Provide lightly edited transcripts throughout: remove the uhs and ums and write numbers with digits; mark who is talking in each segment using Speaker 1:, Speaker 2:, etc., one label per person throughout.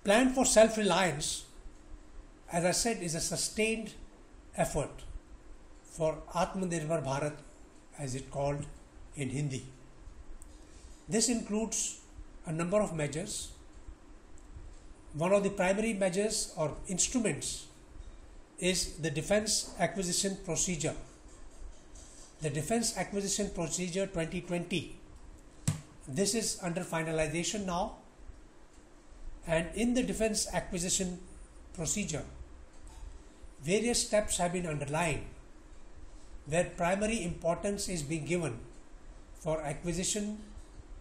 Speaker 1: plan for self-reliance, as I said, is a sustained effort for Atmanirbhar Bharat, as it called in Hindi. This includes a number of measures. One of the primary measures or instruments is the Defence Acquisition Procedure. The Defence Acquisition Procedure 2020. This is under finalization now, and in the Defence Acquisition Procedure, various steps have been underlined where primary importance is being given for acquisition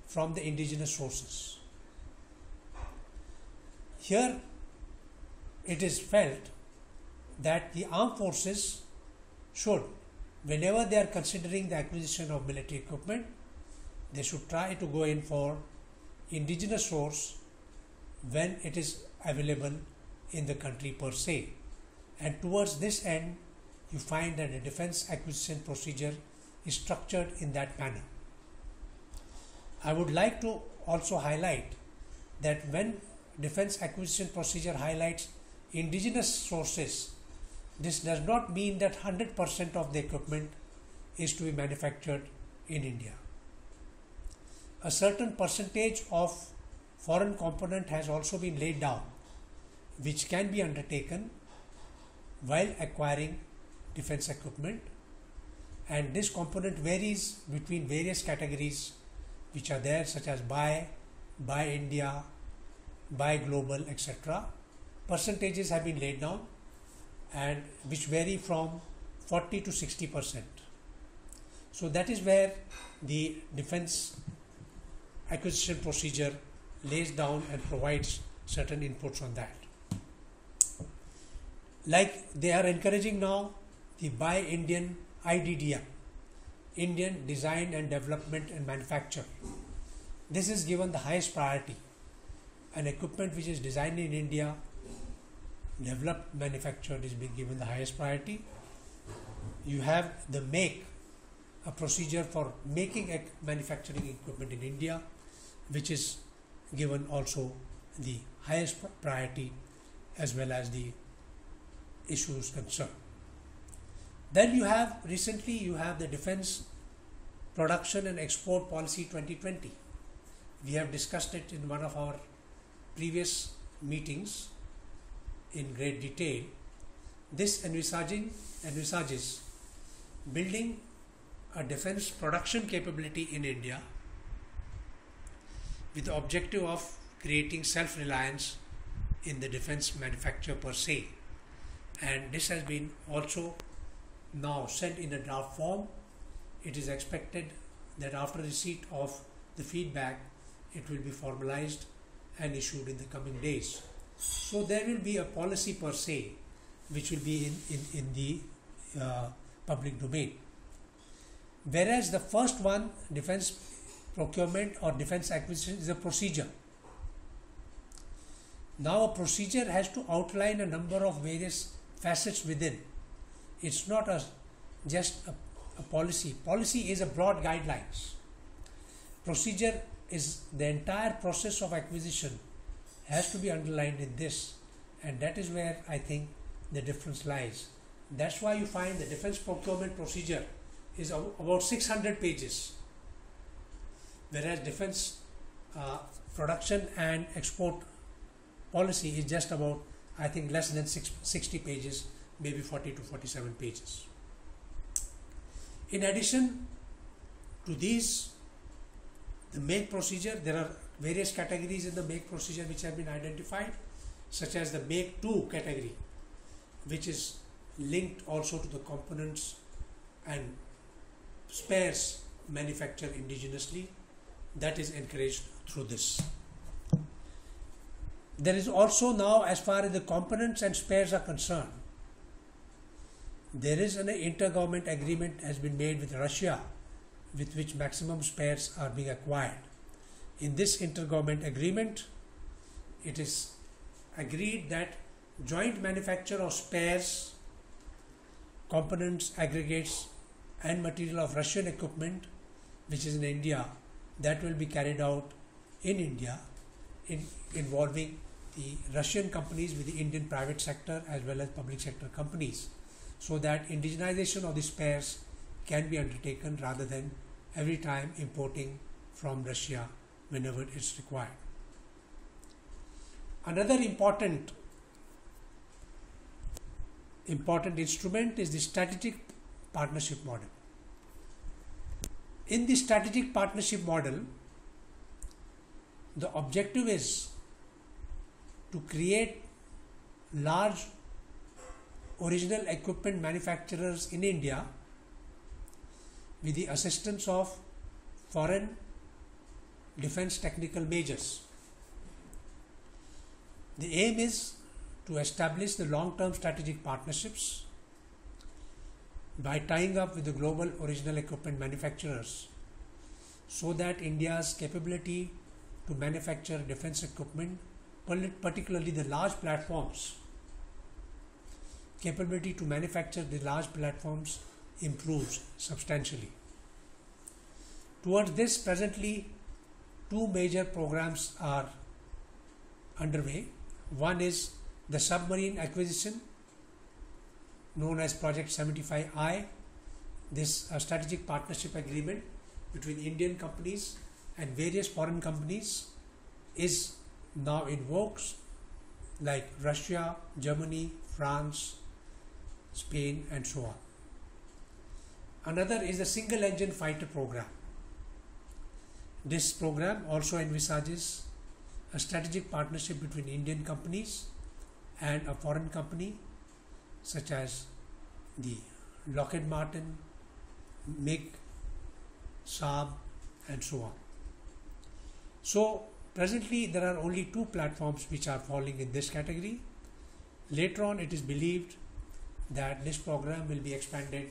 Speaker 1: from the indigenous sources. Here it is felt that the armed forces should, whenever they are considering the acquisition of military equipment, they should try to go in for indigenous source when it is available in the country per se. And towards this end, you find that the defence acquisition procedure is structured in that manner. I would like to also highlight that when defence acquisition procedure highlights indigenous sources, this does not mean that 100% of the equipment is to be manufactured in India. A certain percentage of foreign component has also been laid down, which can be undertaken while acquiring defence equipment, and this component varies between various categories which are there, such as buy India, buy global, etc. Percentages have been laid down, and which vary from 40 to 60%. So that is where the defence acquisition procedure lays down and provides certain inputs on that. Like they are encouraging now the Buy Indian IDDM, Indian Design and Development and Manufacture. This is given the highest priority. An equipment which is designed in India, developed, manufactured is being given the highest priority. You have the make, a procedure for making manufacturing equipment in India, which is given also the highest priority as well as the issues concerned. Then you have the Defence Production and Export Policy 2020. We have discussed it in one of our previous meetings in great detail. This envisages building a defence production capability in India with the objective of creating self-reliance in the defence manufacture per se. And this has been also now sent in a draft form. It is expected that after receipt of the feedback, it will be formalized and issued in the coming days. So there will be a policy per se which will be in the public domain. Whereas the first one, defence procurement or defence acquisition, is a procedure. Now a procedure has to outline a number of various facets within. It's not just a policy. Policy is a broad guidelines. Procedure is the entire process of acquisition has to be underlined in this, and that is where I think the difference lies. That's why you find the defence procurement procedure is about 600 pages, whereas defence production and export policy is just about, I think, less than 60 pages, maybe 40 to 47 pages. In addition to these, the make procedure, there are various categories in the make procedure which have been identified, such as the make 2 category, which is linked also to the components and spares manufactured indigenously. That is encouraged through this. There is also now, as far as the components and spares are concerned, there is an intergovernment agreement has been made with Russia, with which maximum spares are being acquired. In this intergovernment agreement, it is agreed that joint manufacture of spares, components, aggregates and material of Russian equipment which is in India, that will be carried out in India, involving the Russian companies with the Indian private sector as well as public sector companies, so that indigenization of the spares can be undertaken rather than every time importing from Russia whenever it's required. Another important instrument is the strategic partnership model. In the strategic partnership model, the objective is to create large original equipment manufacturers in India with the assistance of foreign defense technical majors. The aim is to establish the long-term strategic partnerships by tying up with the global original equipment manufacturers, so that India's capability to manufacture defense equipment, particularly the large platforms, capability to manufacture the large platforms improves substantially. Towards this, presently, two major programs are underway. One is the submarine acquisition, known as Project 75I. This strategic partnership agreement between Indian companies and various foreign companies is now in vogue, like Russia, Germany, France, Spain, and so on. Another is the single engine fighter program. This program also envisages a strategic partnership between Indian companies and a foreign company such as the Lockheed Martin, MiG, Saab, and so on. So presently there are only two platforms which are falling in this category. Later on, it is believed that this program will be expanded